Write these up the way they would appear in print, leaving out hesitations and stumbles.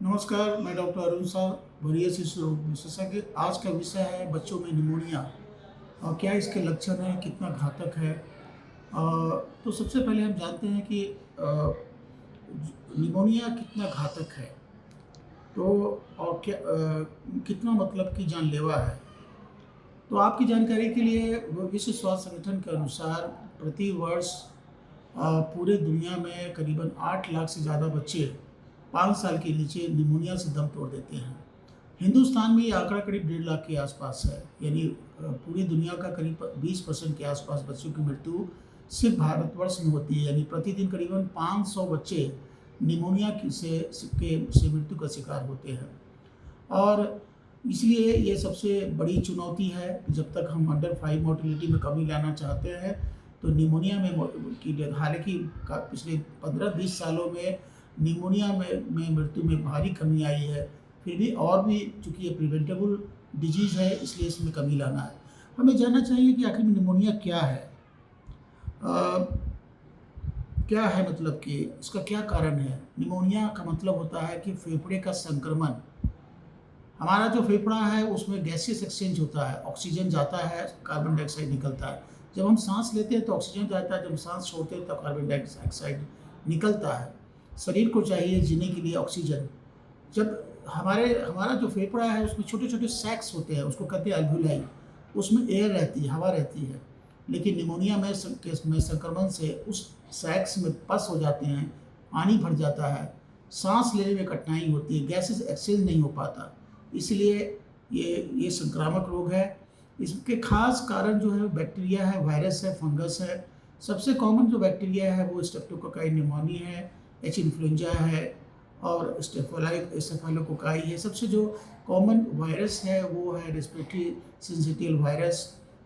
नमस्कार, मैं डॉक्टर अरुण साह, वरीय शिशु रोग विशेषज्ञ। आज का विषय है बच्चों में निमोनिया और क्या इसके लक्षण हैं, कितना घातक है। तो सबसे पहले हम जानते हैं कि निमोनिया कितना घातक है, तो और क्या कितना मतलब कि जानलेवा है। तो आपकी जानकारी के लिए विश्व स्वास्थ्य संगठन के अनुसार प्रति वर्ष पूरे दुनिया में करीबन 8 लाख से ज़्यादा बच्चे 5 साल के नीचे निमोनिया से दम तोड़ देते हैं। हिंदुस्तान में ये आंकड़ा करीब 1.5 लाख के आसपास है, यानी पूरी दुनिया का करीब 20% के आसपास बच्चों की मृत्यु सिर्फ भारतवर्ष में होती है। यानी प्रतिदिन करीबन 500 बच्चे निमोनिया से मृत्यु का शिकार होते हैं। और इसलिए ये सबसे बड़ी चुनौती है। जब तक हम अंडर 5 मोर्टेलिटी में कमी लाना चाहते हैं तो निमोनिया में हालांकि पिछले 15-20 सालों में निमोनिया में मृत्यु में भारी कमी आई है, फिर भी और भी चूँकि ये प्रिवेंटेबल डिजीज़ है इसलिए इसमें कमी लाना है। हमें जानना चाहिए कि आखिर निमोनिया क्या है। क्या है मतलब कि इसका क्या कारण है। निमोनिया का मतलब होता है कि फेफड़े का संक्रमण। हमारा जो फेफड़ा है उसमें गैसियस एक्सचेंज होता है, ऑक्सीजन जाता है, कार्बन डाइऑक्साइड निकलता है। जब हम सांस लेते हैं तो ऑक्सीजन जाता है, जब सांस छोड़ते हैं तो कार्बन डाइऑक्साइड निकलता है। शरीर को चाहिए जीने के लिए ऑक्सीजन। जब हमारा जो फेफड़ा है उसमें छोटे छोटे सैक्स होते हैं, उसको कहते हैं अल्वुलाई। उसमें एयर रहती है, हवा रहती है। लेकिन निमोनिया में संक्रमण से उस सैक्स में पस हो जाते हैं, पानी भर जाता है, सांस लेने में कठिनाई होती है, गैसेस एक्सचेंज नहीं हो पाता। इसलिए ये संक्रामक रोग है। इसके खास कारण जो है बैक्टीरिया है, वायरस है, फंगस है। सबसे कॉमन जो बैक्टीरिया है वो स्ट्रेप्टोकोकाई निमोनी है, एच इन्फ्लुएंजा है और स्टेफाइलोकोकाई है। सबसे जो कॉमन वायरस है वो है respiratory syncytial virus,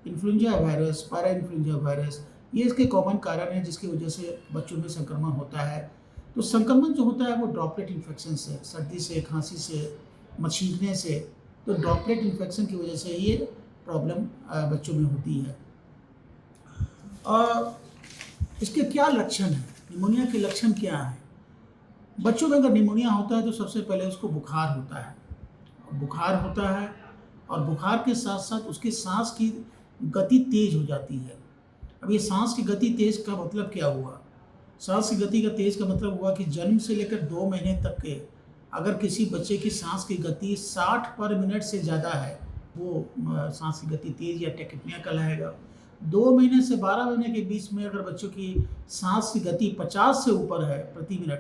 influenza virus, para influenza virus. ये इसके कॉमन कारण है जिसकी वजह से बच्चों में संक्रमण होता है। तो संक्रमण जो होता है वो ड्रॉपलेट इन्फेक्शन से, सर्दी से, खांसी से, छींकने से। तो ड्रॉपलेट इन्फेक्शन की वजह से ये प्रॉब्लम बच्चों में होती है। इसके क्या लक्षण हैं, निमोनिया के लक्षण क्या हैं। बच्चों में अगर निमोनिया होता है तो सबसे पहले उसको बुखार होता है। बुखार होता है और बुखार के साथ साथ उसकी सांस की गति तेज हो जाती है। अब ये सांस की गति तेज का मतलब क्या हुआ। सांस की गति का तेज का मतलब हुआ कि जन्म से लेकर 2 महीने तक के अगर किसी बच्चे की सांस की गति 60 पर मिनट से ज़्यादा है, वो सांस की गति तेज या टैकिप्निया कहलाएगा। 2 महीने से 12 महीने के बीच में अगर बच्चों की सांस की गति 50 से ऊपर है प्रति मिनट,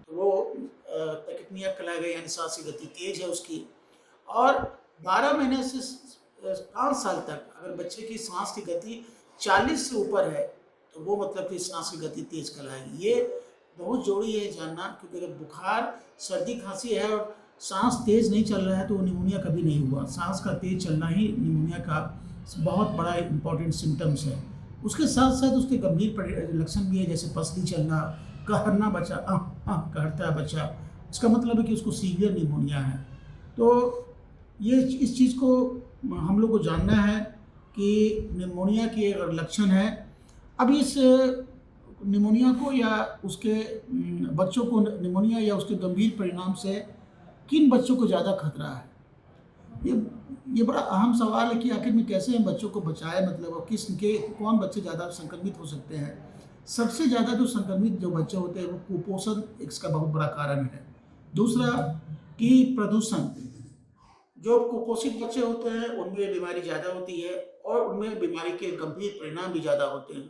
तो वो टैकिप्निया कहलाएगा, यानी सांस की गति तेज है उसकी। और 12 महीने से 5 साल तक अगर बच्चे की सांस की गति 40 से ऊपर है तो वो मतलब कि सांस की गति तेज कहलाएगी। ये बहुत जरूरी है जानना, क्योंकि अगर बुखार, सर्दी, खांसी है और सांस तेज नहीं चल रहा है तो वो निमोनिया कभी नहीं हुआ। सांस का तेज चलना ही निमोनिया का बहुत बड़ा इंपॉर्टेंट सिम्टम्स है। उसके साथ साथ उसके गंभीर लक्षण भी है, जैसे पसली चलना, कहरना, बच्चा कहरता है बच्चा, इसका मतलब है कि उसको सीवियर निमोनिया है। तो ये इस चीज़ को हम लोग को जानना है कि निमोनिया के अगर लक्षण है। अब इस निमोनिया को या उसके बच्चों को निमोनिया या उसके गंभीर परिणाम से किन बच्चों को ज़्यादा खतरा है। ये बड़ा अहम सवाल है कि आखिर में कैसे हम बच्चों को बचाएं, मतलब कौन बच्चे ज़्यादा संक्रमित हो सकते हैं। सबसे ज़्यादा जो संक्रमित जो बच्चे होते हैं वो कुपोषण इसका बहुत बड़ा कारण है। दूसरा कि प्रदूषण, जो कुपोषित बच्चे होते हैं उनमें बीमारी ज़्यादा होती है और उनमें बीमारी के गंभीर परिणाम भी ज़्यादा होते हैं।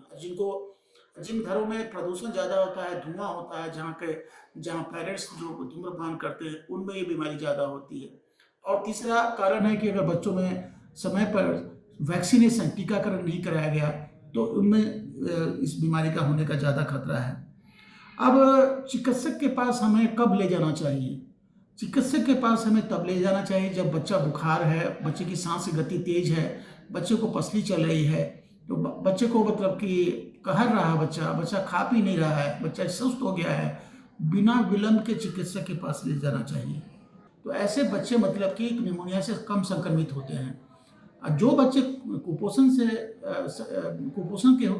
जिन घरों में प्रदूषण ज़्यादा होता है, धुआं होता है, जहाँ पेरेंट्स जो धूम्रपान करते हैं उनमें ये बीमारी ज़्यादा होती है। और तीसरा कारण है कि अगर बच्चों में समय पर वैक्सीनेशन, टीकाकरण नहीं कराया गया तो उनमें इस बीमारी का होने का ज़्यादा खतरा है। अब चिकित्सक के पास हमें कब ले जाना चाहिए। चिकित्सक के पास हमें तब ले जाना चाहिए जब बच्चा बुखार है, बच्चे की सांस की गति तेज है, बच्चे को पसली चल रही है, तो बच्चे को मतलब कि कहर रहा है, बच्चा खा पी नहीं रहा है, बच्चा सुस्त हो गया है, बिना विलंब के चिकित्सक के पास ले जाना चाहिए। तो ऐसे बच्चे मतलब कि निमोनिया से कम संक्रमित होते हैं। जो बच्चे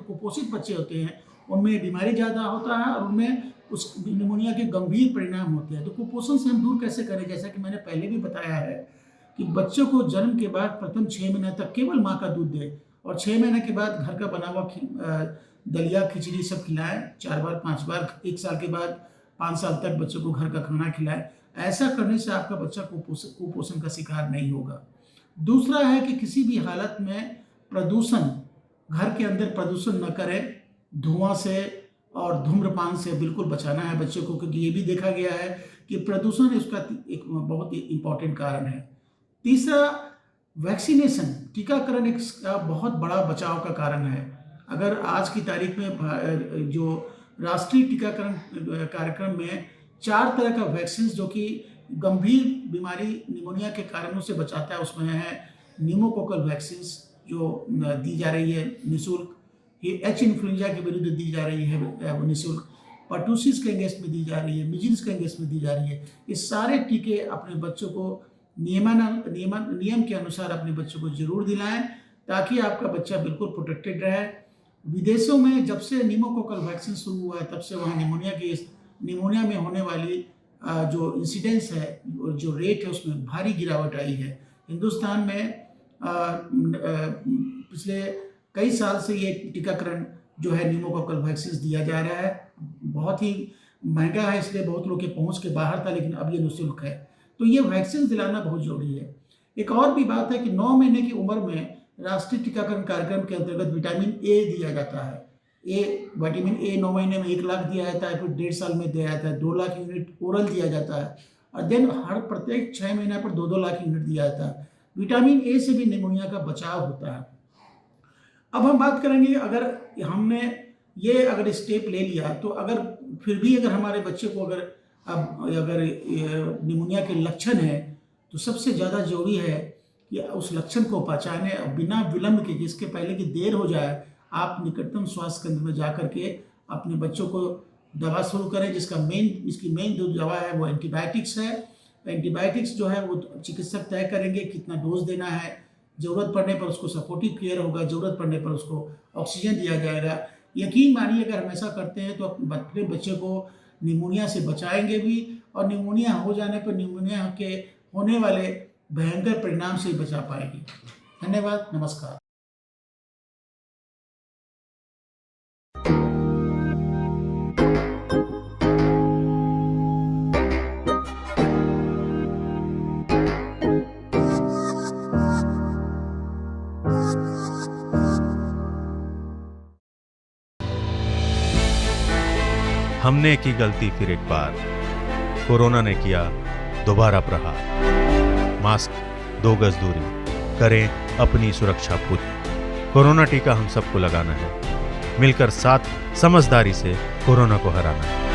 कुपोषित बच्चे होते हैं उनमें बीमारी ज़्यादा होता है और उनमें उस निमोनिया के गंभीर परिणाम होते हैं। तो कुपोषण से हम दूर कैसे करें? जैसा कि मैंने पहले भी बताया है कि बच्चों को जन्म के बाद प्रथम 6 महीने तक केवल माँ का दूध दें और 6 महीने के बाद घर का बना हुआ दलिया, खिचड़ी सब खिलाएं 4 बार 5 बार। 1 साल के बाद 5 साल तक बच्चों को घर का खाना खिलाएं। ऐसा करने से आपका बच्चा कुपोषण का शिकार नहीं होगा। दूसरा है कि किसी भी हालत में प्रदूषण, घर के अंदर प्रदूषण न करें। धुआं से और धूम्रपान से बिल्कुल बचाना है बच्चों को, क्योंकि ये भी देखा गया है कि प्रदूषण इसका एक बहुत ही इम्पोर्टेंट कारण है। तीसरा, वैक्सीनेशन, टीकाकरण एक बहुत बड़ा बचाव का कारण है। अगर आज की तारीख में जो राष्ट्रीय टीकाकरण कार्यक्रम में 4 तरह का वैक्सीन जो कि गंभीर बीमारी निमोनिया के कारणों से बचाता है, उसमें है न्यूमोकोकल वैक्सीन जो दी जा रही है निःशुल्क, ये एच इन्फ्लुएंजा के विरुद्ध दी जा रही है वो निःशुल्क, पर्टूसिस के अगेंस्ट में दी जा रही है, मिजिल्स के अगेंस्ट में दी जा रही है। ये सारे टीके अपने बच्चों को नियम के अनुसार अपने बच्चों को जरूर दिलाएं ताकि आपका बच्चा बिल्कुल प्रोटेक्टेड रहे। विदेशों में जब से न्यूमोकोकल वैक्सीन शुरू हुआ है तब से वहाँ निमोनिया में होने वाली जो इंसिडेंस है, जो रेट है, उसमें भारी गिरावट आई है। हिंदुस्तान में पिछले कई साल से ये टीकाकरण जो है न्यूमोकोकल वैक्सीन दिया जा रहा है। बहुत ही महंगा है, इसलिए बहुत लोग के पहुंच के बाहर था, लेकिन अब ये निःशुल्क है। तो ये वैक्सीन दिलाना बहुत जरूरी है। एक और भी बात है कि 9 महीने की उम्र में राष्ट्रीय टीकाकरण कार्यक्रम के अंतर्गत विटामिन ए दिया जाता है। विटामिन ए 9 महीने में 1 लाख दिया जाता है, फिर 1.5 साल में दिया जाता है, 2 लाख यूनिट ओरल दिया जाता है, और देन हर प्रत्येक 6 महीने पर 2-2 लाख यूनिट दिया जाता है। विटामिन ए से भी निमोनिया का बचाव होता है। अब हम बात करेंगे, अगर हमने ये अगर स्टेप ले लिया तो अगर फिर भी अगर हमारे बच्चे को अगर निमोनिया के लक्षण है तो सबसे ज़्यादा जरूरी है कि उस लक्षण को पहचाने और बिना विलंब के, जिसके पहले कि देर हो जाए, आप निकटतम स्वास्थ्य केंद्र में जा करके अपने बच्चों को दवा शुरू करें। इसकी मेन जो दवा है वो एंटीबायोटिक्स है। एंटीबायोटिक्स जो है वो चिकित्सक तय करेंगे कितना डोज देना है। ज़रूरत पड़ने पर उसको सपोर्टिव केयर होगा, ज़रूरत पड़ने पर उसको ऑक्सीजन दिया जाएगा। यकीन मानिए अगर हम ऐसा करते हैं तो अपने बच्चे को निमोनिया से बचाएंगे भी, और निमोनिया हो जाने पर निमोनिया के होने वाले भयंकर परिणाम से बचा पाएंगे। धन्यवाद, नमस्कार। हमने की गलती फिर एक बार, कोरोना ने किया दोबारा प्रहार। मास्क, 2 गज दूरी, करें अपनी सुरक्षा पूरी। कोरोना टीका हम सबको लगाना है, मिलकर साथ समझदारी से कोरोना को हराना है।